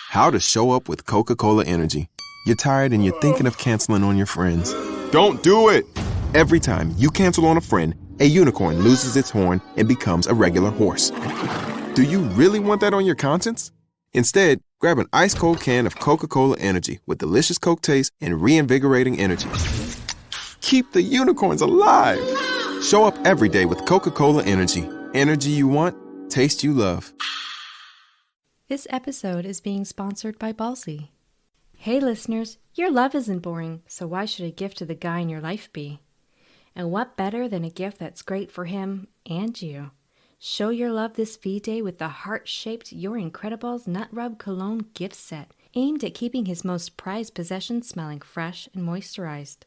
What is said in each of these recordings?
How to show up with Coca-Cola Energy. You're tired and you're thinking of canceling on your friends. Don't do it! Every time you cancel on a friend, a unicorn loses its horn and becomes a regular horse. Do you really want that on your conscience? Instead, grab an ice-cold can of Coca-Cola Energy with delicious Coke taste and reinvigorating energy. Keep the unicorns alive! Show up every day with Coca-Cola Energy. Energy you want, taste you love. This episode is being sponsored by Ballsy. Hey listeners, your love isn't boring, so why should a gift to the guy in your life be? And what better than a gift that's great for him and you? Show your love this V-Day with the heart-shaped Your Incredibles Nut Rub Cologne gift set, aimed at keeping his most prized possessions smelling fresh and moisturized.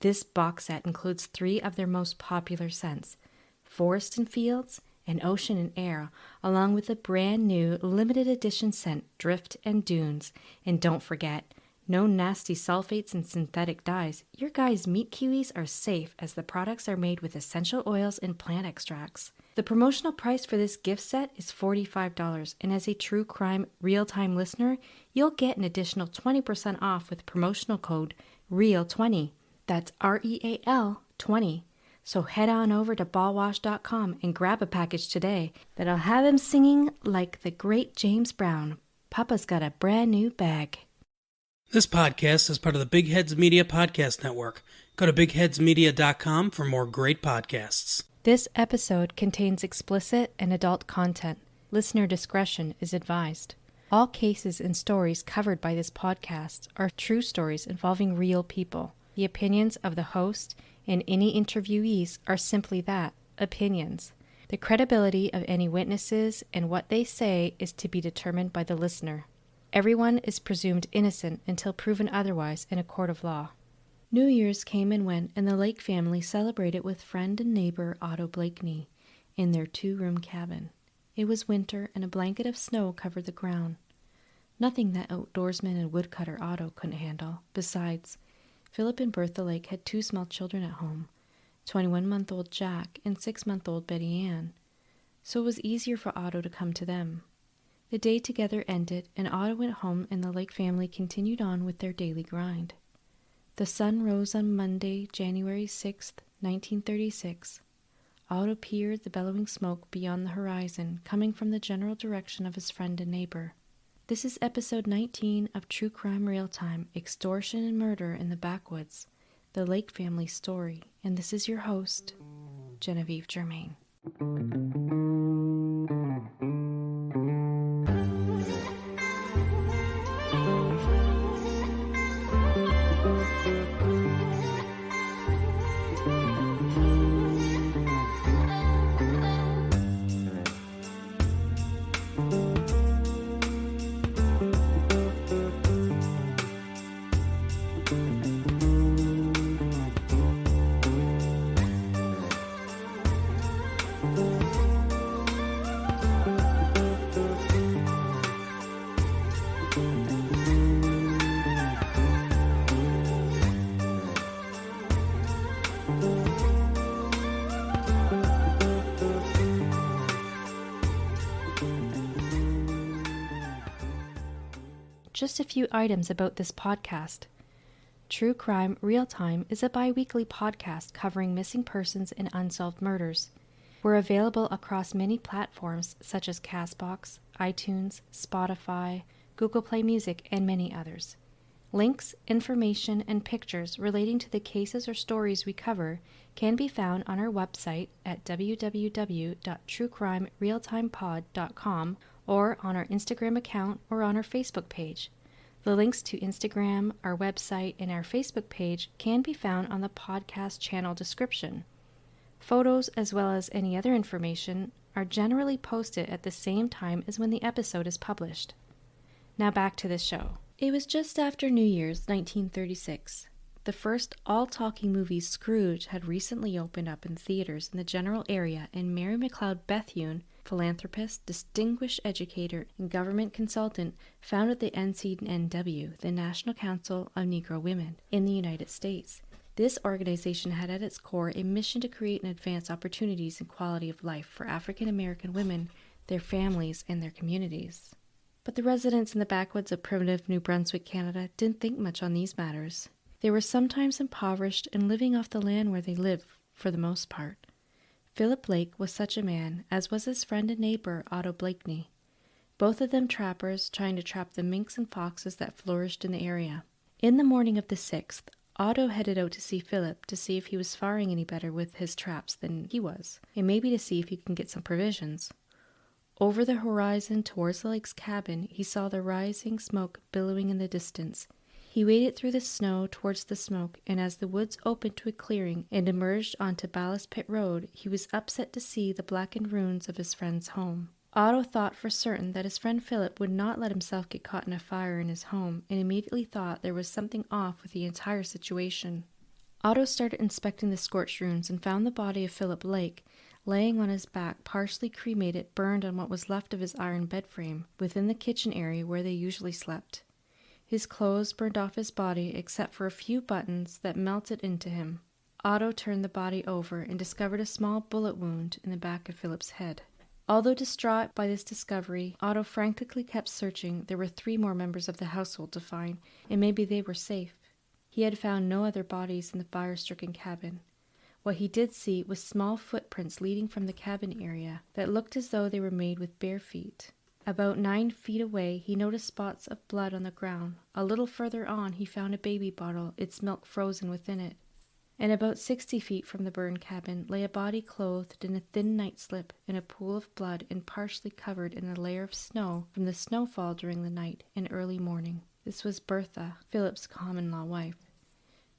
This box set includes 3 of their most popular scents, Forest and Fields and Ocean and Air, along with the brand new limited edition scent Drift and Dunes. And don't forget, no nasty sulfates and synthetic dyes. Your guy's meat kiwis are safe as the products are made with essential oils and plant extracts. The promotional price for this gift set is $45, and as a True Crime real-time listener, you'll get an additional 20% off with promotional code REAL20. That's REAL 20. So head on over to ballwash.com and grab a package today that'll have him singing like the great James Brown. Papa's got a brand new bag. This podcast is part of the Big Heads Media Podcast Network. Go to bigheadsmedia.com for more great podcasts. This episode contains explicit and adult content. Listener discretion is advised. All cases and stories covered by this podcast are true stories involving real people. The opinions of the host and any interviewees are simply that, opinions. The credibility of any witnesses and what they say is to be determined by the listener. Everyone is presumed innocent until proven otherwise in a court of law. New Year's came and went, and the Lake family celebrated with friend and neighbor Otto Blakeney in their 2-room cabin. It was winter, and a blanket of snow covered the ground. Nothing that outdoorsman and woodcutter Otto couldn't handle. Besides, Philip and Bertha Lake had 2 small children at home, 21-month-old Jack and 6-month-old Betty Ann, so it was easier for Otto to come to them. The day together ended, and Otto went home and the Lake family continued on with their daily grind. The sun rose on Monday, January 6th, 1936. Otto peered the bellowing smoke beyond the horizon, coming from the general direction of his friend and neighbor. This is episode 19 of True Crime Real Time, Extortion and Murder in the Backwoods, the Lake family story, and this is your host, Genevieve Germain. Just a few items about this podcast. True Crime Real Time is a bi-weekly podcast covering missing persons and unsolved murders. We're available across many platforms such as Castbox, iTunes, Spotify, Google Play Music, and many others. Links, information, and pictures relating to the cases or stories we cover can be found on our website at www.truecrimerealtimepod.com or on our Instagram account or on our Facebook page. The links to Instagram, our website, and our Facebook page can be found on the podcast channel description. Photos, as well as any other information, are generally posted at the same time as when the episode is published. Now back to the show. It was just after New Year's, 1936. The first all-talking movie, Scrooge, had recently opened up in theaters in the general area, and Mary McLeod Bethune, philanthropist, distinguished educator, and government consultant, founded the NCNW, the National Council of Negro Women, in the United States. This organization had at its core a mission to create and advance opportunities and quality of life for African American women, their families, and their communities. But the residents in the backwoods of primitive New Brunswick, Canada, didn't think much on these matters. They were sometimes impoverished and living off the land where they lived, for the most part. Philip Lake was such a man, as was his friend and neighbour, Otto Blakeney. Both of them trappers, trying to trap the minks and foxes that flourished in the area. In the morning of the 6th, Otto headed out to see Philip to see if he was faring any better with his traps than he was, and maybe to see if he can get some provisions. Over the horizon towards the lake's cabin, he saw the rising smoke billowing in the distance. He waded through the snow towards the smoke, and as the woods opened to a clearing and emerged onto Ballast Pit Road, he was upset to see the blackened ruins of his friend's home. Otto thought for certain that his friend Philip would not let himself get caught in a fire in his home, and immediately thought there was something off with the entire situation. Otto started inspecting the scorched ruins and found the body of Philip Lake, laying on his back, partially cremated, burned on what was left of his iron bed frame, within the kitchen area where they usually slept. His clothes burned off his body except for a few buttons that melted into him. Otto turned the body over and discovered a small bullet wound in the back of Philip's head. Although distraught by this discovery, Otto frantically kept searching. There were 3 more members of the household to find, and maybe they were safe. He had found no other bodies in the fire-stricken cabin. What he did see was small footprints leading from the cabin area that looked as though they were made with bare feet. About 9 feet away, he noticed spots of blood on the ground. A little further on, he found a baby bottle, its milk frozen within it. And about 60 feet from the burned cabin lay a body clothed in a thin night slip in a pool of blood and partially covered in a layer of snow from the snowfall during the night and early morning. This was Bertha, Philip's common-law wife.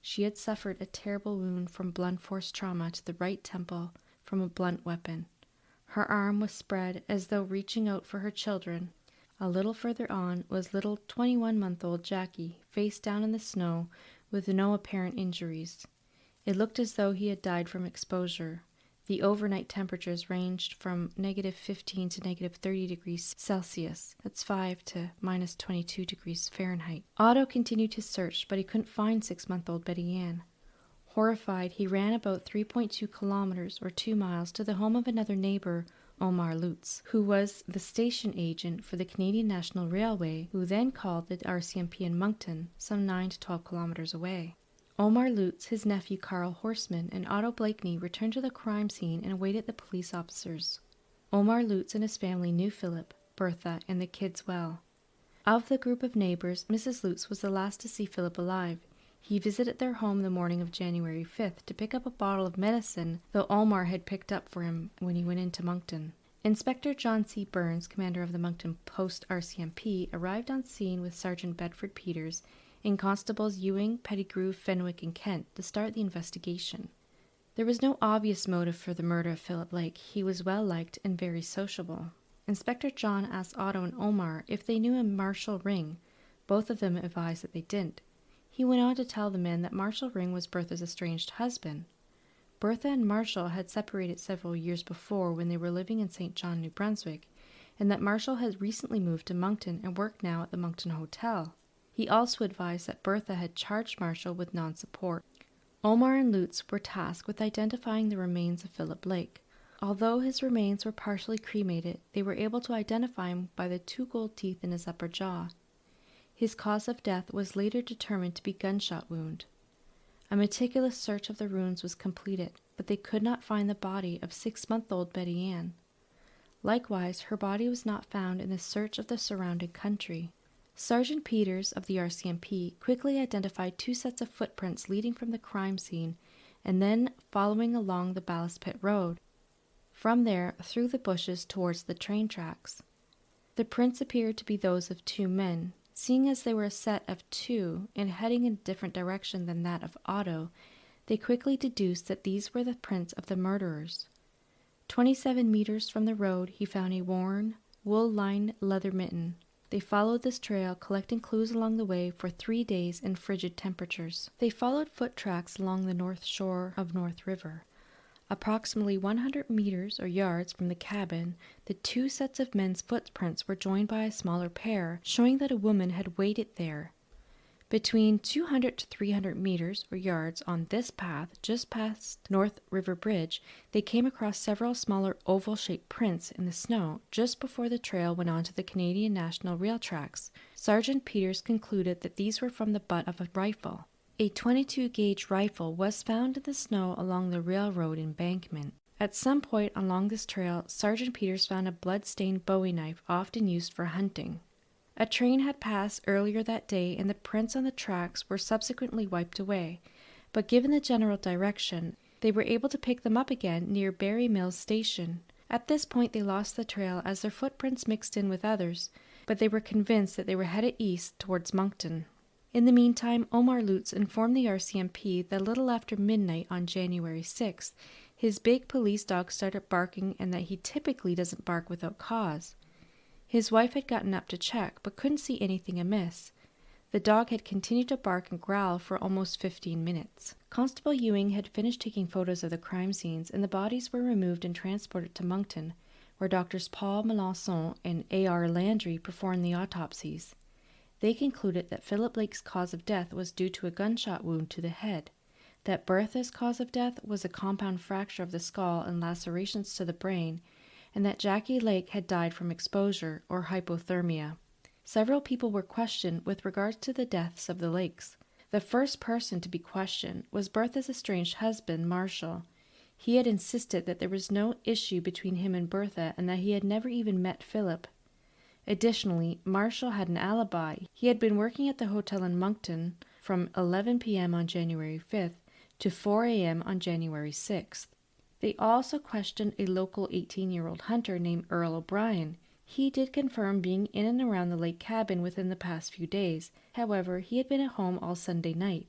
She had suffered a terrible wound from blunt force trauma to the right temple from a blunt weapon. Her arm was spread as though reaching out for her children. A little further on was little 21-month-old Jackie, face down in the snow with no apparent injuries. It looked as though he had died from exposure. The overnight temperatures ranged from -15 to -30 degrees Celsius. That's 5 to -22 degrees Fahrenheit. Otto continued his search, but he couldn't find 6-month-old Betty Ann. Horrified, he ran about 3.2 kilometers or 2 miles to the home of another neighbor, Omar Lutz, who was the station agent for the Canadian National Railway, who then called the RCMP in Moncton, some 9 to 12 kilometers away. Omar Lutz, his nephew Carl Horseman, and Otto Blakeney returned to the crime scene and awaited the police officers. Omar Lutz and his family knew Philip, Bertha, and the kids well. Of the group of neighbors, Mrs. Lutz was the last to see Philip alive. He visited their home the morning of January 5th to pick up a bottle of medicine that Omar had picked up for him when he went into Moncton. Inspector John C. Burns, commander of the Moncton Post RCMP, arrived on scene with Sergeant Bedford Peters and Constables Ewing, Pettigrew, Fenwick, and Kent to start the investigation. There was no obvious motive for the murder of Philip Lake. He was well-liked and very sociable. Inspector John asked Otto and Omar if they knew a Marshall Ring. Both of them advised that they didn't. He went on to tell the men that Marshall Ring was Bertha's estranged husband. Bertha and Marshall had separated several years before when they were living in St. John, New Brunswick, and that Marshall had recently moved to Moncton and worked now at the Moncton Hotel. He also advised that Bertha had charged Marshall with non-support. Omar and Lutz were tasked with identifying the remains of Philip Lake. Although his remains were partially cremated, they were able to identify him by the 2 gold teeth in his upper jaw. His cause of death was later determined to be gunshot wound. A meticulous search of the ruins was completed, but they could not find the body of 6-month-old Betty Ann. Likewise, her body was not found in the search of the surrounding country. Sergeant Peters of the RCMP quickly identified 2 sets of footprints leading from the crime scene and then following along the Ballast Pit Road. From there, through the bushes towards the train tracks. The prints appeared to be those of 2 men. Seeing as they were a set of 2 and heading in a different direction than that of Otto, they quickly deduced that these were the prints of the murderers. 27 meters from the road, he found a worn, wool-lined leather mitten. They followed this trail, collecting clues along the way for 3 days in frigid temperatures. They followed foot tracks along the north shore of North River. Approximately 100 meters or yards from the cabin, the 2 sets of men's footprints were joined by a smaller pair, showing that a woman had waited there. Between 200 to 300 meters or yards on this path, just past North River Bridge, they came across several smaller oval-shaped prints in the snow just before the trail went onto the Canadian National Rail tracks. Sergeant Peters concluded that these were from the butt of a rifle. A 22-gauge rifle was found in the snow along the railroad embankment. At some point along this trail, Sergeant Peters found a blood-stained Bowie knife often used for hunting. A train had passed earlier that day and the prints on the tracks were subsequently wiped away, but given the general direction, they were able to pick them up again near Barry Mills Station. At this point they lost the trail as their footprints mixed in with others, but they were convinced that they were headed east towards Moncton. In the meantime, Omar Lutz informed the RCMP that a little after midnight on January 6th, his big police dog started barking and that he typically doesn't bark without cause. His wife had gotten up to check, but couldn't see anything amiss. The dog had continued to bark and growl for almost 15 minutes. Constable Ewing had finished taking photos of the crime scenes, and the bodies were removed and transported to Moncton, where Doctors Paul Melanson and A.R. Landry performed the autopsies. They concluded that Philip Lake's cause of death was due to a gunshot wound to the head, that Bertha's cause of death was a compound fracture of the skull and lacerations to the brain, and that Jackie Lake had died from exposure or hypothermia. Several people were questioned with regards to the deaths of the Lakes. The first person to be questioned was Bertha's estranged husband, Marshall. He had insisted that there was no issue between him and Bertha and that he had never even met Philip. Additionally, Marshall had an alibi. He had been working at the hotel in Moncton from 11 p.m. on January 5th to 4 a.m. on January 6th. They also questioned a local 18-year-old hunter named Earl O'Brien. He did confirm being in and around the lake cabin within the past few days. However, he had been at home all Sunday night.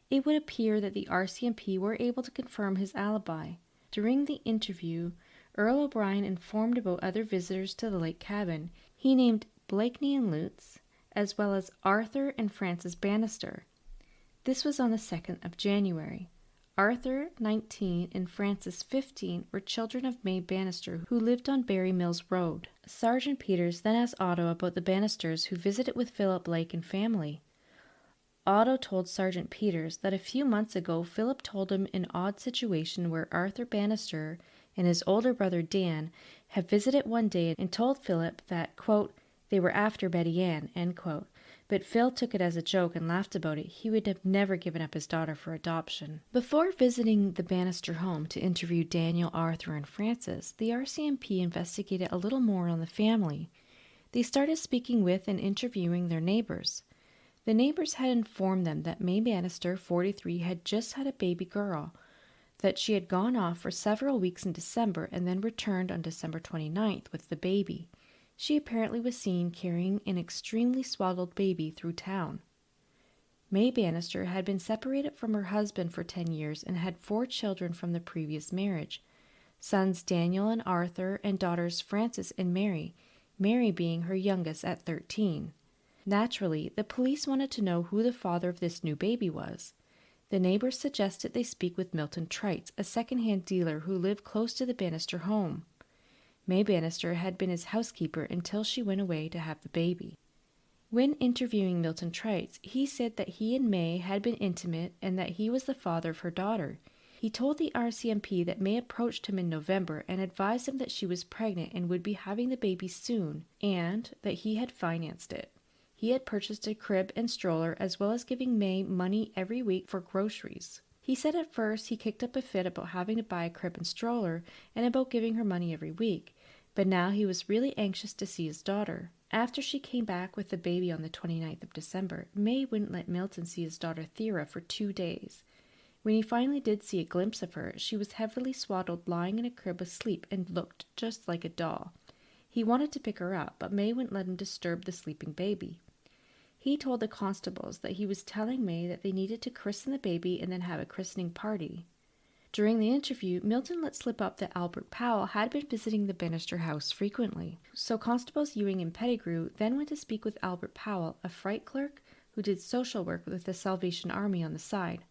It would appear that the RCMP were able to confirm his alibi. During the interview, Earl O'Brien informed about other visitors to the lake cabin. He named Blakeney and Lutz, as well as Arthur and Francis Bannister. This was on the 2nd of January. Arthur, 19, and Francis, 15, were children of May Bannister, who lived on Barry Mills Road. Sergeant Peters then asked Otto about the Bannisters who visited with Philip Lake and family. Otto told Sergeant Peters that a few months ago Philip told him an odd situation where Arthur Bannister and his older brother Dan had visited one day and told Philip that, quote, they were after Betty Ann, end quote. But Phil took it as a joke and laughed about it. He would have never given up his daughter for adoption. Before visiting the Bannister home to interview Daniel, Arthur, and Francis, the RCMP investigated a little more on the family. They started speaking with and interviewing their neighbors. The neighbors had informed them that May Bannister, 43, had just had a baby girl, that she had gone off for several weeks in December and then returned on December 29th with the baby. She apparently was seen carrying an extremely swaddled baby through town. May Bannister had been separated from her husband for 10 years and had 4 children from the previous marriage, sons Daniel and Arthur and daughters Frances and Mary, Mary being her youngest at 13. Naturally, the police wanted to know who the father of this new baby was. The neighbors suggested they speak with Milton Trites, a second-hand dealer who lived close to the Bannister home. May Bannister had been his housekeeper until she went away to have the baby. When interviewing Milton Trites, he said that he and May had been intimate and that he was the father of her daughter. He told the RCMP that May approached him in November and advised him that she was pregnant and would be having the baby soon, and that he had financed it. He had purchased a crib and stroller as well as giving May money every week for groceries. He said at first he kicked up a fit about having to buy a crib and stroller and about giving her money every week, but now he was really anxious to see his daughter. After she came back with the baby on the 29th of December, May wouldn't let Milton see his daughter Thera for 2 days. When he finally did see a glimpse of her, she was heavily swaddled lying in a crib asleep and looked just like a doll. He wanted to pick her up, but May wouldn't let him disturb the sleeping baby. He told the constables that he was telling May that they needed to christen the baby and then have a christening party. During the interview, Milton let slip up that Albert Powell had been visiting the Bannister house frequently. So Constables Ewing and Pettigrew then went to speak with Albert Powell, a freight clerk who did social work with the Salvation Army on the side.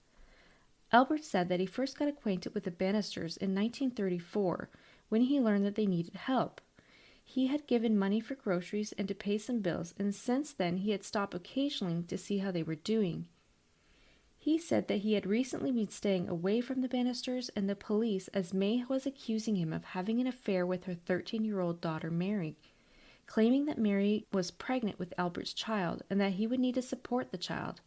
Albert said that he first got acquainted with the Bannisters in 1934 when he learned that they needed help. He had given money for groceries and to pay some bills, and since then he had stopped occasionally to see how they were doing. He said that he had recently been staying away from the Bannisters and the police as May was accusing him of having an affair with her 13-year-old daughter Mary, claiming that Mary was pregnant with Albert's child and that he would need to support the child,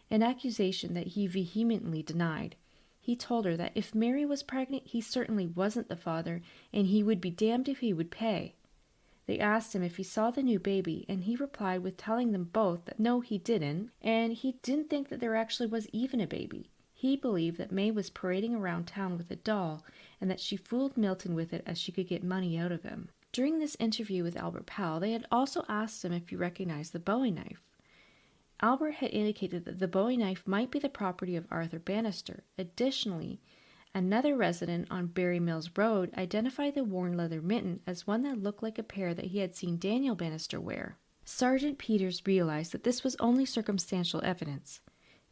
an accusation that he vehemently denied. He told her that if Mary was pregnant, he certainly wasn't the father, and he would be damned if he would pay. They asked him if he saw the new baby, and he replied with telling them both that no, he didn't, and he didn't think that there actually was even a baby. He believed that May was parading around town with a doll, and that she fooled Milton with it as she could get money out of him. During this interview with Albert Powell, they had also asked him if he recognized the Bowie knife. Albert had indicated that the Bowie knife might be the property of Arthur Bannister. Additionally, another resident on Berry Mills Road identified the worn leather mitten as one that looked like a pair that he had seen Daniel Bannister wear. Sergeant Peters realized that this was only circumstantial evidence.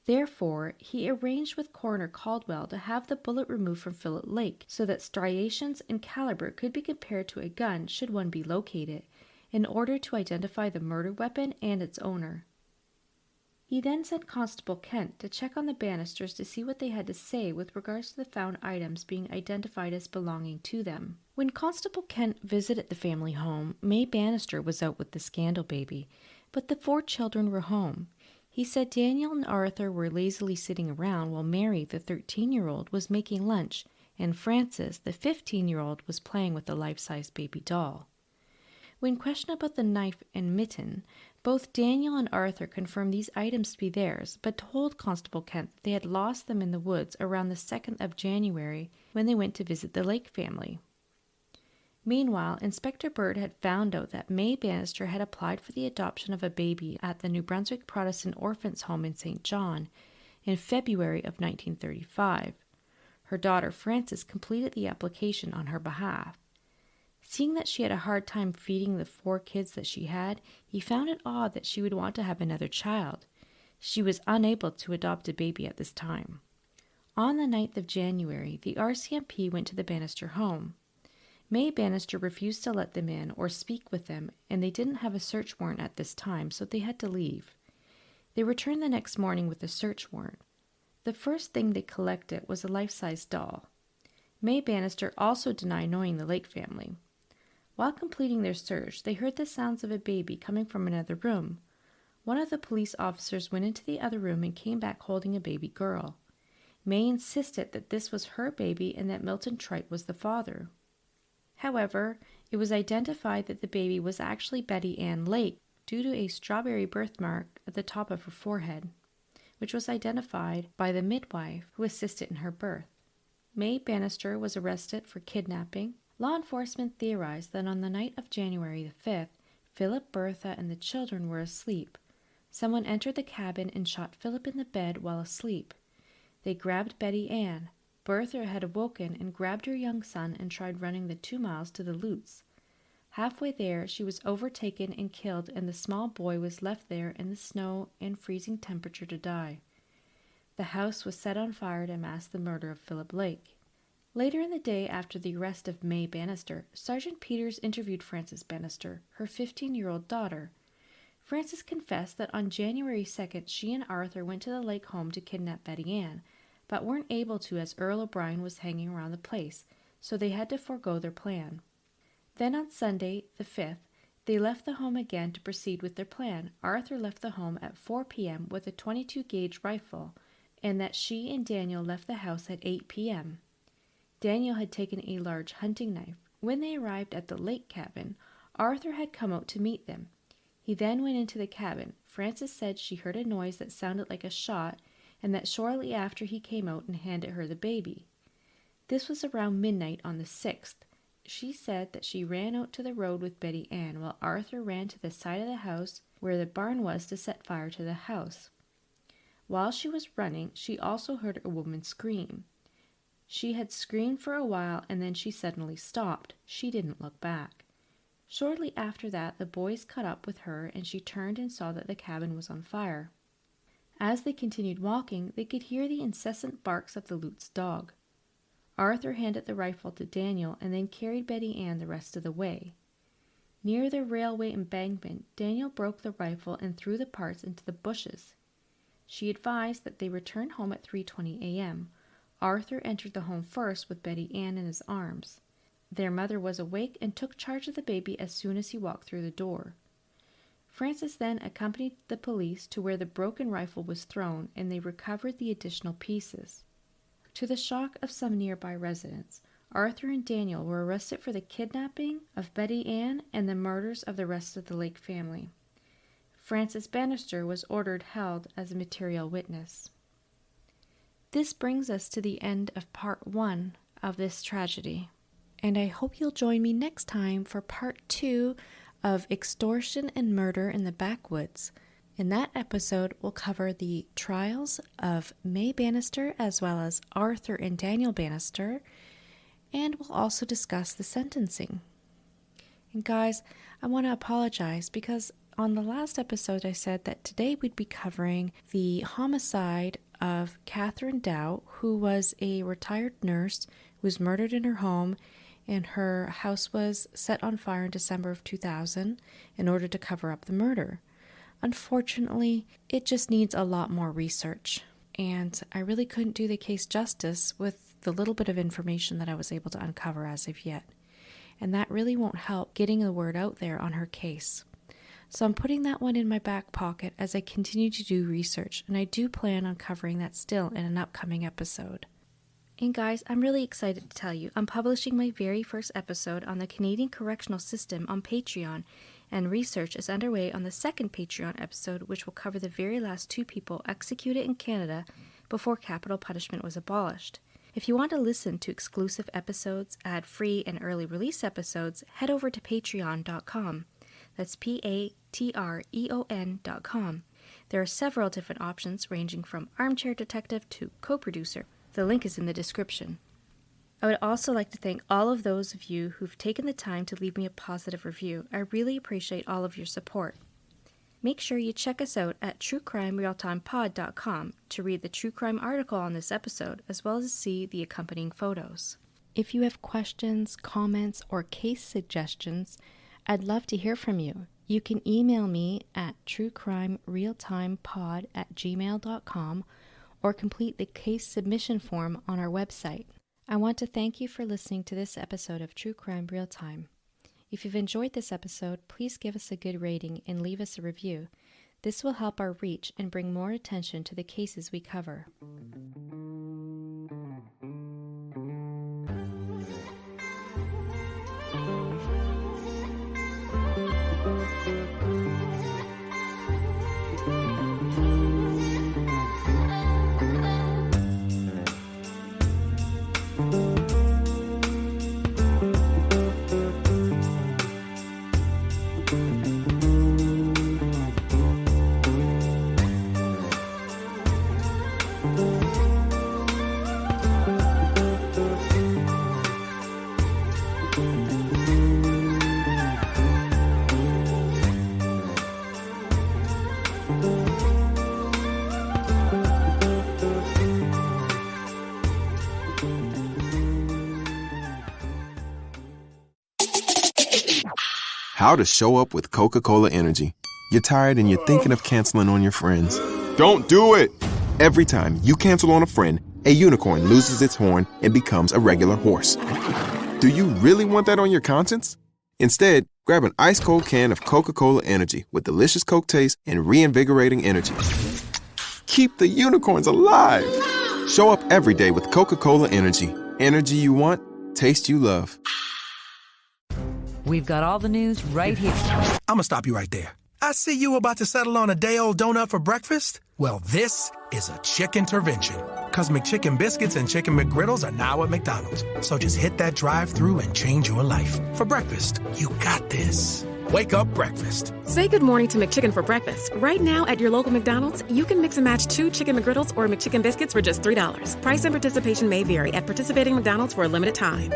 Therefore, he arranged with Coroner Caldwell to have the bullet removed from Philip Lake so that striations and caliber could be compared to a gun should one be located, in order to identify the murder weapon and its owner. He then sent Constable Kent to check on the Bannisters to see what they had to say with regards to the found items being identified as belonging to them. When Constable Kent visited the family home, May Bannister was out with the scandal baby, but the 4 children were home. He said Daniel and Arthur were lazily sitting around while Mary, the 13-year-old, was making lunch, and Frances, the 15-year-old, was playing with the life-size baby doll. When questioned about the knife and mitten, both Daniel and Arthur confirmed these items to be theirs, but told Constable Kent that they had lost them in the woods around the 2nd of January when they went to visit the Lake family. Meanwhile, Inspector Bird had found out that May Bannister had applied for the adoption of a baby at the New Brunswick Protestant Orphans' Home in St. John in February of 1935. Her daughter Frances completed the application on her behalf. Seeing that she had a hard time feeding the 4 kids that she had, he found it odd that she would want to have another child. She was unable to adopt a baby at this time. On the 9th of January, the RCMP went to the Bannister home. May Bannister refused to let them in or speak with them, and they didn't have a search warrant at this time, so they had to leave. They returned the next morning with a search warrant. The first thing they collected was a life-size doll. May Bannister also denied knowing the Lake family. While completing their search, they heard the sounds of a baby coming from another room. One of the police officers went into the other room and came back holding a baby girl. May insisted that this was her baby and that Milton Tripe was the father. However, it was identified that the baby was actually Betty Ann Lake due to a strawberry birthmark at the top of her forehead, which was identified by the midwife who assisted in her birth. May Bannister was arrested for kidnapping. Law enforcement theorized that on the night of January the 5th, Philip, Bertha, and the children were asleep. Someone entered the cabin and shot Philip in the bed while asleep. They grabbed Betty Ann. Bertha had awoken and grabbed her young son and tried running the 2 miles to the Lutz. Halfway there, she was overtaken and killed, and the small boy was left there in the snow and freezing temperature to die. The house was set on fire to mask the murder of Philip Lake. Later in the day after the arrest of May Bannister, Sergeant Peters interviewed Frances Bannister, her 15-year-old daughter. Frances confessed that on January 2nd she and Arthur went to the Lake home to kidnap Betty Ann, but weren't able to as Earl O'Brien was hanging around the place, so they had to forego their plan. Then on Sunday, the 5th, they left the home again to proceed with their plan. Arthur left the home at 4 p.m. with a 22-gauge rifle, and that she and Daniel left the house at 8 p.m. Daniel had taken a large hunting knife. When they arrived at the Lake cabin, Arthur had come out to meet them. He then went into the cabin. Frances said she heard a noise that sounded like a shot, and that shortly after he came out and handed her the baby. This was around midnight on the 6th. She said that she ran out to the road with Betty Ann, while Arthur ran to the side of the house where the barn was to set fire to the house. While she was running, she also heard a woman scream. She had screamed for a while, and then she suddenly stopped. She didn't look back. Shortly after that, the boys caught up with her, and she turned and saw that the cabin was on fire. As they continued walking, they could hear the incessant barks of the Lutz dog. Arthur handed the rifle to Daniel and then carried Betty Ann the rest of the way. Near the railway embankment, Daniel broke the rifle and threw the parts into the bushes. She advised that they return home at 3:20 a.m. Arthur entered the home first with Betty Ann in his arms. Their mother was awake and took charge of the baby as soon as he walked through the door. Francis then accompanied the police to where the broken rifle was thrown, and they recovered the additional pieces. To the shock of some nearby residents, Arthur and Daniel were arrested for the kidnapping of Betty Ann and the murders of the rest of the Lake family. Francis Bannister was ordered held as a material witness. This brings us to the end of part 1 of this tragedy, and I hope you'll join me next time for part 2 of Extortion and Murder in the Backwoods. In that episode, we'll cover the trials of May Bannister as well as Arthur and Daniel Bannister, and we'll also discuss the sentencing. And guys, I want to apologize because on the last episode I said that today we'd be covering the homicide of Catherine Dow, who was a retired nurse who was murdered in her home, and her house was set on fire in December of 2000 in order to cover up the murder. Unfortunately, it just needs a lot more research, and I really couldn't do the case justice with the little bit of information that I was able to uncover as of yet, and that really won't help getting the word out there on her case. So I'm putting that one in my back pocket as I continue to do research, and I do plan on covering that still in an upcoming episode. And guys, I'm really excited to tell you I'm publishing my very first episode on the Canadian correctional system on Patreon, and research is underway on the second Patreon episode, which will cover the very last 2 people executed in Canada before capital punishment was abolished. If you want to listen to exclusive episodes, ad-free, and early release episodes, head over to patreon.com. That's patreon.com. There are several different options ranging from armchair detective to co-producer. The link is in the description. I would also like to thank all of those of you who've taken the time to leave me a positive review. I really appreciate all of your support. Make sure you check us out at truecrimerealtimepod.com to read the true crime article on this episode, as well as see the accompanying photos. If you have questions, comments, or case suggestions, I'd love to hear from you. You can email me at truecrimerealtimepod@gmail.com or complete the case submission form on our website. I want to thank you for listening to this episode of True Crime Real Time. If you've enjoyed this episode, please give us a good rating and leave us a review. This will help our reach and bring more attention to the cases we cover. How to show up with Coca-Cola Energy. You're tired and you're thinking of canceling on your friends. Don't do it! Every time you cancel on a friend, a unicorn loses its horn and becomes a regular horse. Do you really want that on your conscience? Instead, grab an ice-cold can of Coca-Cola Energy with delicious Coke taste and reinvigorating energy. Keep the unicorns alive! Show up every day with Coca-Cola Energy. Energy you want, taste you love. We've got all the news right here. I'm gonna stop you right there. I see you about to settle on a day-old donut for breakfast. Well, this is a chicken intervention. Cause McChicken biscuits and Chicken McGriddles are now at McDonald's. So just hit that drive-thru and change your life. For breakfast, you got this. Wake up breakfast. Say good morning to McChicken for breakfast. Right now at your local McDonald's, you can mix and match 2 Chicken McGriddles or McChicken biscuits for just $3. Price and participation may vary at participating McDonald's for a limited time.